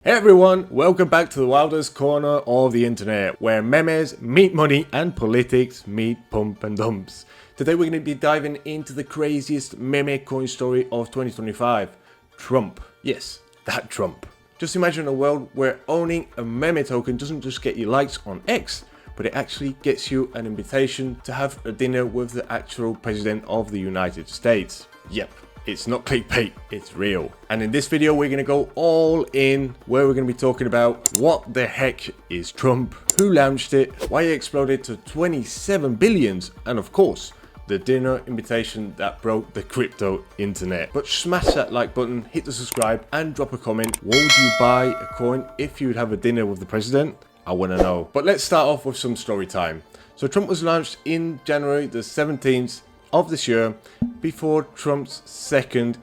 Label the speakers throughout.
Speaker 1: Hey everyone, welcome back to the wildest corner of the internet, where memes meet money and politics meet pump and dumps. Today we're going to be diving into the craziest Memecoin story of 2025, Trump. Yes, that Trump. Just imagine a world where owning a meme token doesn't just get you likes on X, but it actually gets you an invitation to have a dinner with the actual president of the United States. Yep. It's not clickbait, it's real. And in this video, we're going to go all in, where we're going to be talking about what the heck is Trump, who launched it, why it exploded to 27 billions, and of course, the dinner invitation that broke the crypto internet. But smash that like button, hit the subscribe, and drop a comment. Would you buy a coin if you would have a dinner with the president? I want to know. But let's start off with some story time. So Trump was launched in January the 17th of this year, before Trump's second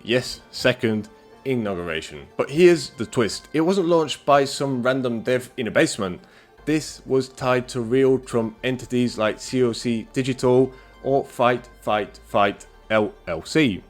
Speaker 1: inauguration. But here's the twist. It wasn't launched by some random dev in a basement. This was tied to real Trump entities like COC Digital or Fight LLC.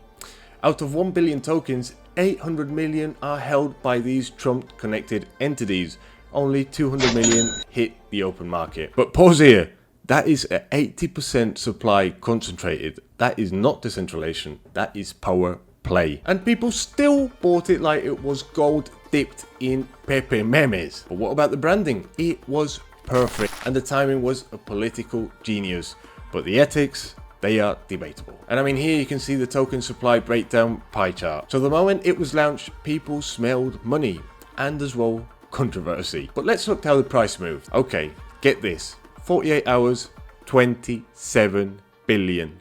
Speaker 1: Out of 1 billion tokens, 800 million are held by these Trump connected entities. Only 200 million hit the open market. But pause here. That is an 80% supply concentrated. That is not decentralization. That is power play. And people still bought it like it was gold dipped in Pepe memes. But what about the branding? It was perfect. And the timing was a political genius. But the ethics, they are debatable. And I mean, here you can see the token supply breakdown pie chart. So the moment it was launched, people smelled money and as well controversy. But let's look how the price moved. Okay, get this. 48 hours, $27 billion.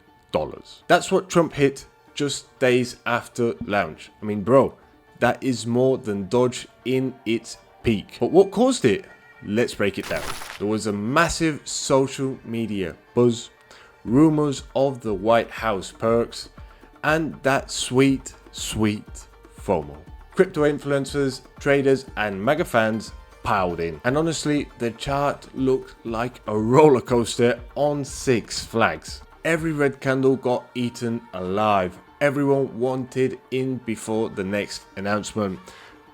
Speaker 1: That's what Trump hit just days after launch. I mean, bro, that is more than Doge in its peak. But what caused it? Let's break it down. There was a massive social media buzz, rumors of the White House perks, and that sweet FOMO. Crypto influencers, traders, and MAGA fans piled in. And honestly, the chart looked like a roller coaster on Six Flags. Every red candle got eaten alive. Everyone wanted in before the next announcement.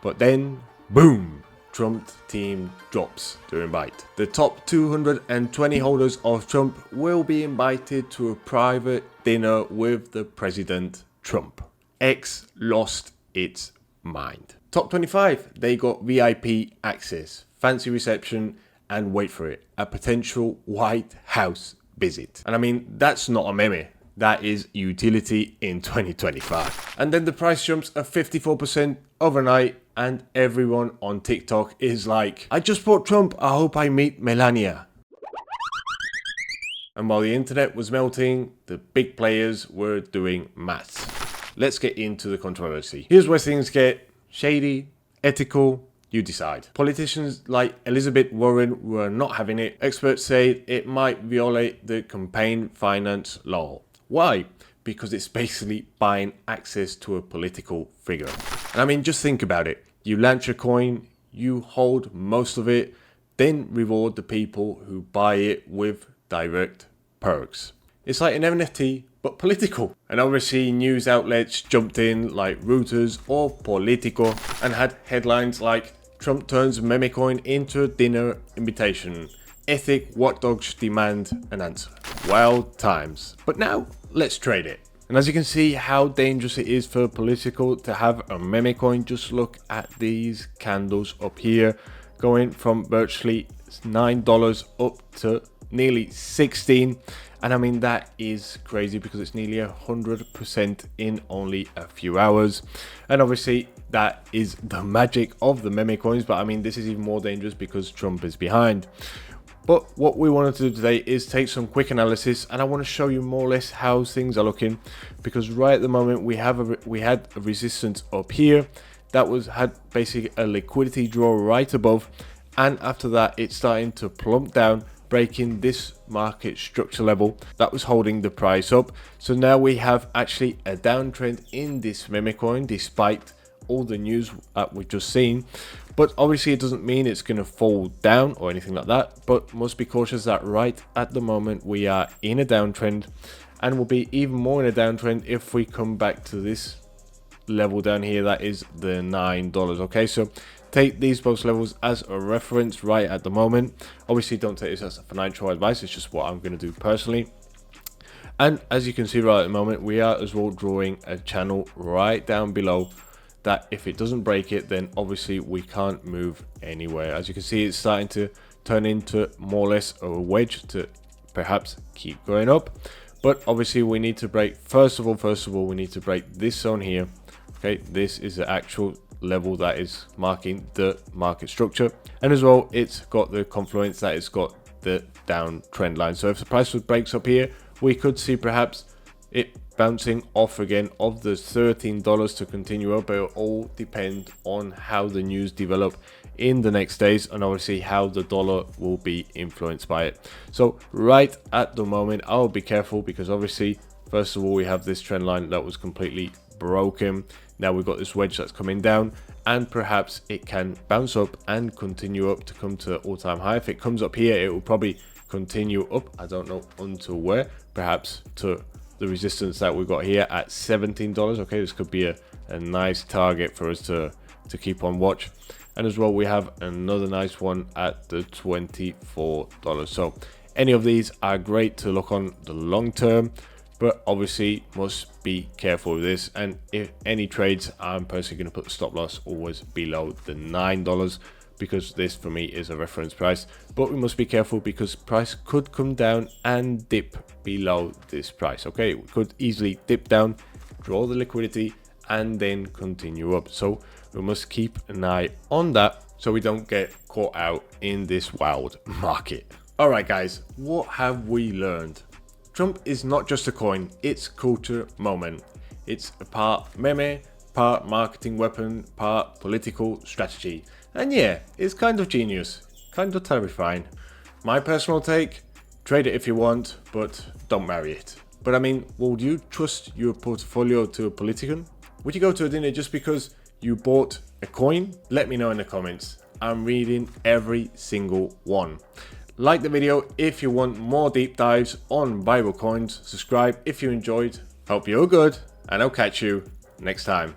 Speaker 1: But then, boom, Trump team drops the invite. The top 220 holders of Trump will be invited to a private dinner with the President Trump. X lost its mind. Top 25, they got VIP access, fancy reception, and wait for it, a potential White House visit. And I mean, that's not a meme. That is utility in 2025. And then the price jumps a 54% overnight, and everyone on TikTok is like, I just bought Trump, I hope I meet Melania. And while the internet was melting, the big players were doing maths. Let's get into the controversy. Here's where things get shady, ethical, you decide. Politicians like Elizabeth Warren were not having it. Experts say it might violate the campaign finance law. Why? Because it's basically buying access to a political figure. And I mean, just think about it. You launch a coin, you hold most of it, then reward the people who buy it with direct perks. It's like an NFT, but political. And obviously news outlets jumped in like Reuters or Politico and had headlines like Trump turns Memecoin into a dinner invitation. Ethic watchdogs demand an answer. Wild times. But now let's trade it. And as you can see how dangerous it is for political to have a Memecoin, just look at these candles up here going from virtually $9 up to nearly 16. And I mean, that is crazy because it's nearly 100% in only a few hours. And obviously that is the magic of the meme coins. But I mean, this is even more dangerous because Trump is behind. But what we wanted to do today is take some quick analysis, and I want to show you more or less how things are looking, because right at the moment we had a resistance up here that had basically a liquidity draw right above, and after that it's starting to plump down, breaking this market structure level that was holding the price up. So now we have actually a downtrend in this Memecoin despite all the news that we've just seen. But obviously it doesn't mean it's going to fall down or anything like that, but must be cautious that right at the moment we are in a downtrend, and will be even more in a downtrend if we come back to this level down here, that is the $9. Okay, so take these both levels as a reference right at the moment. Obviously don't take this as financial advice, it's just what I'm going to do personally. And as you can see right at the moment, we are as well drawing a channel right down below that if it doesn't break it, then obviously we can't move anywhere. As you can see, it's starting to turn into more or less a wedge to perhaps keep going up. But obviously we need to break, first of all, we need to break this zone here. Okay, this is the actual level that is marking the market structure. And as well, it's got the confluence that it's got the down trend line. So if the price breaks up here, we could see perhaps it bouncing off again of the $13 to continue up. It will all depend on how the news develop in the next days, and obviously how the dollar will be influenced by it. So right at the moment, I'll be careful, because obviously first of all we have this trend line that was completely broken. Now we've got this wedge that's coming down, and perhaps it can bounce up and continue up to come to all-time high. If it comes up here, it will probably continue up, I don't know until where, perhaps to the resistance that we've got here at $17. Okay, this could be a nice target for us to keep on watch. And as well, we have another nice one at the $24. So any of these are great to look on the long term, but obviously must be careful with this. And if any trades, I'm personally going to put the stop loss always below the $9, because this for me is a reference price. But we must be careful, because price could come down and dip below this price. Okay, it could easily dip down, draw the liquidity, and then continue up. So we must keep an eye on that so we don't get caught out in this wild market. All right, guys, what have we learned? Trump is not just a coin, it's culture moment. It's a part meme, part marketing weapon, part political strategy. And yeah, it's kind of genius, kind of terrifying. My personal take, trade it if you want, but don't marry it. But I mean, would you trust your portfolio to a politician? Would you go to a dinner just because you bought a coin? Let me know in the comments. I'm reading every single one. Like the video if you want more deep dives on Bible coins. Subscribe if you enjoyed. Hope you're good, and I'll catch you next time.